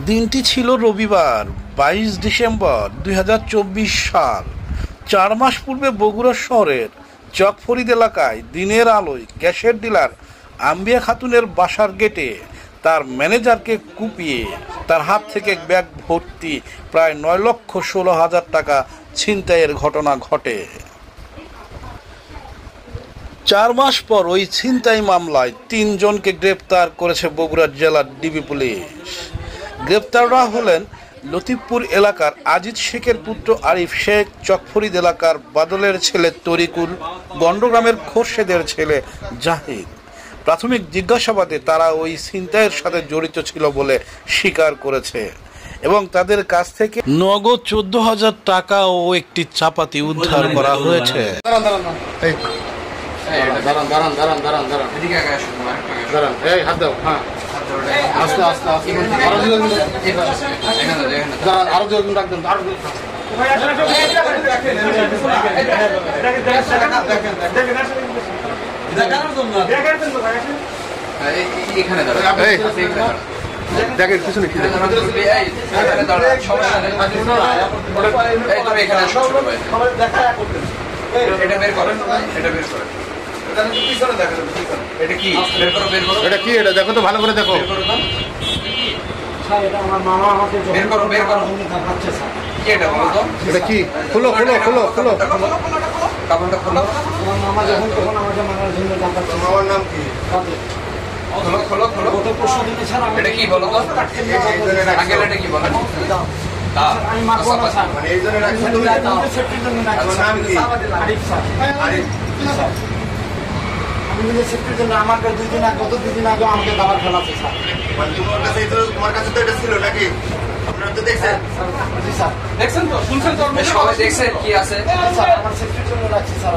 দিনটি ছিল রবিবার 22 ডিসেম্বর 2024 সাল। 4 মাস পূর্বে বগুড়া শহরের চকফরিদ এলাকায় দিনের আলোয় গ্যাসের ডিলার আম্বিয়া খাতুনের বাসার গেটে তার ম্যানেজারকে কুপিয়ে তার হাত থেকে ব্যাগ ভর্তি প্রায় 9,16,000 টাকা ছিনতাইয়ের ঘটনা ঘটে। 4 মাস পর ওই ছিনতাই মামলায় 3 জনকে গ্রেপ্তার করেছে বগুড়া জেলার ডিবি পুলিশ। গ্রেপ্তাররা হলেন লতিফপুর এলাকার আজিজ শেখের পুত্র আরিফ শেখ, চকফরিদ এলাকার বাদলের ছেলে তরিকুল, গন্ডগ্রামের খোরশেদের ছেলে জাহিদ। প্রাথমিক জিজ্ঞাসাবাদে তারা ওই ছিনতাইয়ের সাথে জড়িত ছিল বলে স্বীকার করেছে এবং তাদের কাছ থেকে নগদ 14,000 টাকা ও একটি চাপাতি উদ্ধার করা হয়েছে। দেখেন পিছনে কি এটা কি, এটা দেখো তো ভালো করে দেখো। এটা কি? খোলো খোলো খোলো খোলো। মামার নাম কি? খোলো খোলো খোলো। এটা কি বলো তো? আগে এটা কি বলেন? আমাকে 2 দিন আগে, গত 2 দিন আগে আমাকে দাবার ফেলাচ্ছে স্যার। তোমার কাছে তো এটা ছিল নাকি? আপনারা তো দেখছেন? জি স্যার। দেখছেন তো, শুনছেন তো, সবাই দেখছেন কি আছে? স্যার আমার সেফটির জন্য রাখছি স্যার।